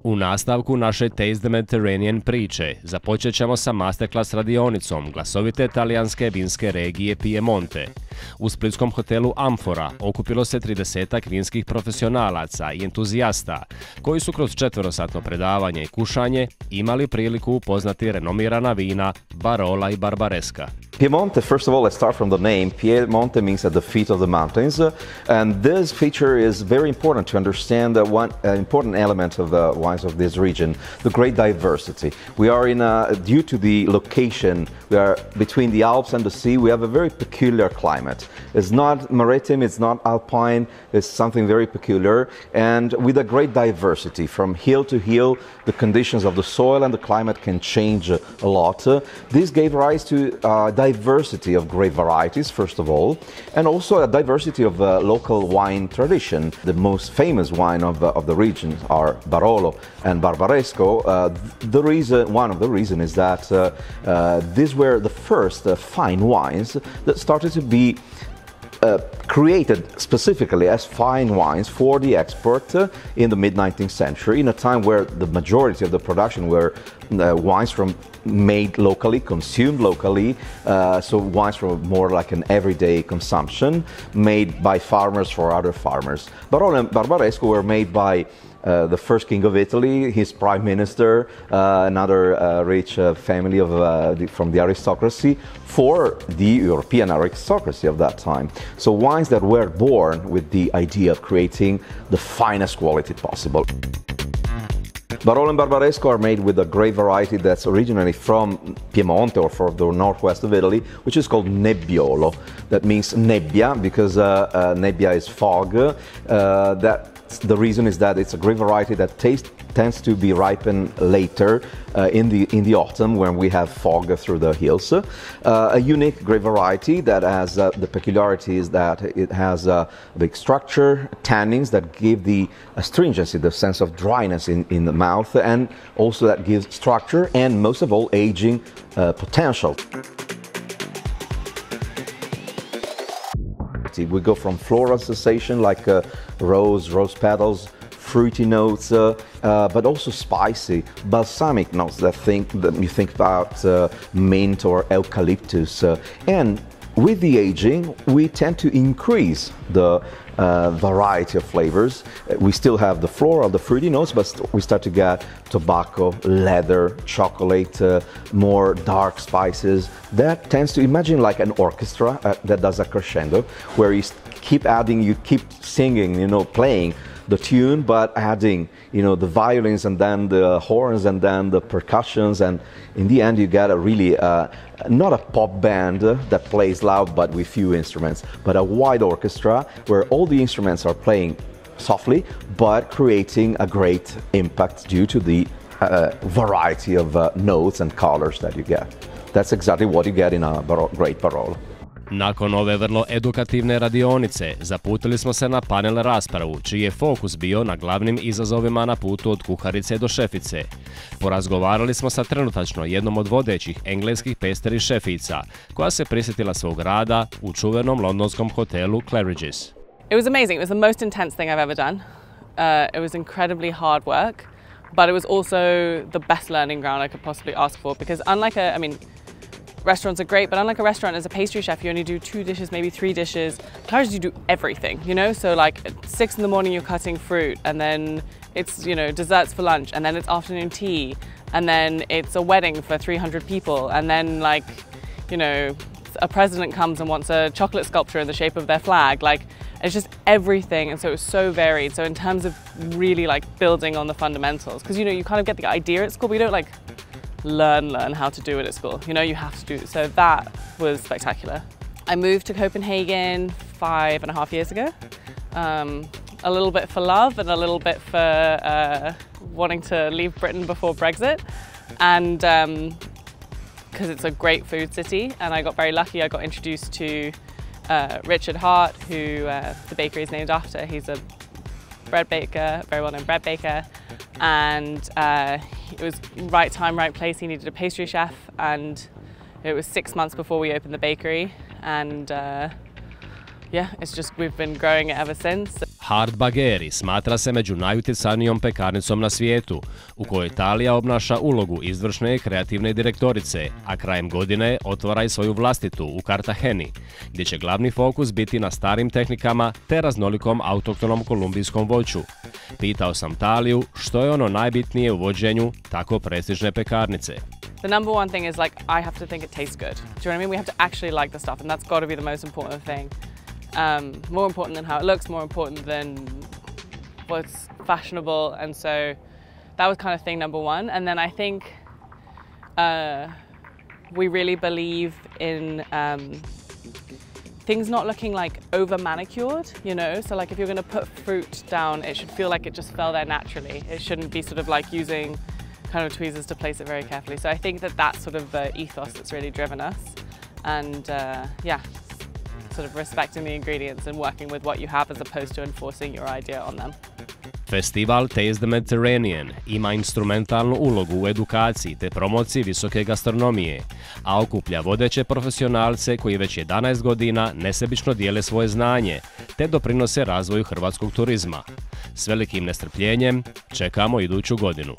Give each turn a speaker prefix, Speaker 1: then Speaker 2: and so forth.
Speaker 1: U nastavku naše Taste the Mediterranean priče započet ćemo sa masterclass radionicom glasovite talijanske vinske regije Piemonte. U splitskom hotelu Amfora okupilo se 30-ak vinskih profesionalaca i entuzijasta koji su kroz četverosatno predavanje i kušanje imali priliku upoznati renomirana vina Barola i Barbaresca.
Speaker 2: Piemonte, first of all, let's start from the name. Piemonte means at the feet of the mountains, and this feature is very important to understand one important element of the wines of this region, the great diversity. We are due to the location, we are between the Alps and the sea, we have a very peculiar climate. It's not maritime, it's not alpine, it's something very peculiar, and with a great diversity. From hill to hill, the conditions of the soil and the climate can change a lot. This gave rise to diversity of grape varieties, first of all, and also a diversity of local wine tradition. The most famous wine of the region are Barolo and Barbaresco. One of the reasons is that these were the first fine wines that started to be created specifically as fine wines for the export in the mid-19th century, in a time where the majority of the production were wines made locally, consumed locally, so wines for more like an everyday consumption, made by farmers for other farmers. Barolo and Barbaresco were made by the first king of Italy, his prime minister, another rich family from the aristocracy, for the European aristocracy of that time. So wines that were born with the idea of creating the finest quality possible. Barolo and Barbaresco are made with a grape variety that's originally from Piemonte or from the northwest of Italy, which is called Nebbiolo. That means nebbia because nebbia is fog. The reason is that it's a grape variety that tends to be ripened later in the autumn when we have fog through the hills. A unique grape variety that has the peculiarity is that it has a big structure, tannins that give the astringency, the sense of dryness in the mouth, and also that gives structure and most of all aging potential. We go from floral sensation like rose petals, fruity notes, but also spicy, balsamic notes that you think about mint or eucalyptus. And with the aging, we tend to increase the variety of flavors. We still have the floral, the fruity notes, but we start to get tobacco, leather, chocolate, more dark spices. That tends to imagine like an orchestra that does a crescendo, where you keep adding, you keep singing, playing the tune, but adding, the violins and then the horns and then the percussions, and in the end you get a really not a pop band that plays loud but with few instruments, but a wide orchestra where all the instruments are playing softly but creating a great impact due to the variety of notes and colors that you get. That's exactly what you get in a great Barolo.
Speaker 1: Nakon ove vrlo edukativne radionice, zaputili smo se na panel raspravu, čiji je fokus bio na glavnim izazovima na putu od kuharice do šefice. Porazgovarali smo sa trenutačno jednom od vodećih engleskih pesteri šefica, koja se prisjetila svog rada u čuvenom londonskom hotelu Claridge's.
Speaker 3: It was amazing. It was the most intense thing I've ever done. It was incredibly hard work, but it was also the best learning ground I could possibly ask for, because restaurants are great, but unlike a restaurant, as a pastry chef, you only do 2 dishes, maybe 3 dishes. Claridge's, you do everything, So like at 6 in the morning, you're cutting fruit, and then it's, desserts for lunch, and then it's afternoon tea, and then it's a wedding for 300 people, and then a president comes and wants a chocolate sculpture in the shape of their flag. It's just everything, and so it was so varied. So in terms of really building on the fundamentals, because you kind of get the idea at school, but you don't learn how to do it at school. You have to do it. So that was spectacular. I moved to Copenhagen 5.5 years ago. A little bit for love and a little bit for wanting to leave Britain before Brexit. And because it's a great food city, and I got very lucky. I got introduced to Richard Hart, who the bakery is named after. He's a bread baker, very well-known bread baker. And it was right time, right place. He needed a pastry chef, and it was 6 months before we opened the bakery. And we've been growing it ever since.
Speaker 1: Hard Bagheri smatra se među najutjecajnijom pekarnicom na svijetu, u kojoj Italija obnaša ulogu izvršne i kreativne direktorice, a krajem godine otvara i svoju vlastitu u Kartageni, gdje će glavni fokus biti na starim tehnikama te raznolikom autohtonom kolumbijskom voću. Pitao sam Taliju što je ono najbitnije u vođenju tako prestižne pekarnice.
Speaker 3: The number one thing is like, I have to think it tastes good. Do you know what I mean? We have to actually like the stuff, and that's got to be the most important thing. More important than how it looks, more important than what's fashionable, and so that was kind of thing number one. And then I think we really believe in things not looking like over manicured, you know? So like if you're going to put fruit down, it should feel like it just fell there naturally. It shouldn't be sort of like using kind of tweezers to place it very carefully. So I think that that's sort of the ethos that's really driven us. And yeah, sort of respecting the ingredients and working with what you have as opposed to enforcing your idea on them.
Speaker 1: Festival Taste the Mediterranean ima instrumentalnu ulogu u edukaciji te promociji visoke gastronomije, a okuplja vodeće profesionalce koji već 11 godina nesebično dijele svoje znanje te doprinose razvoju hrvatskog turizma. S velikim nestrpljenjem čekamo iduću godinu.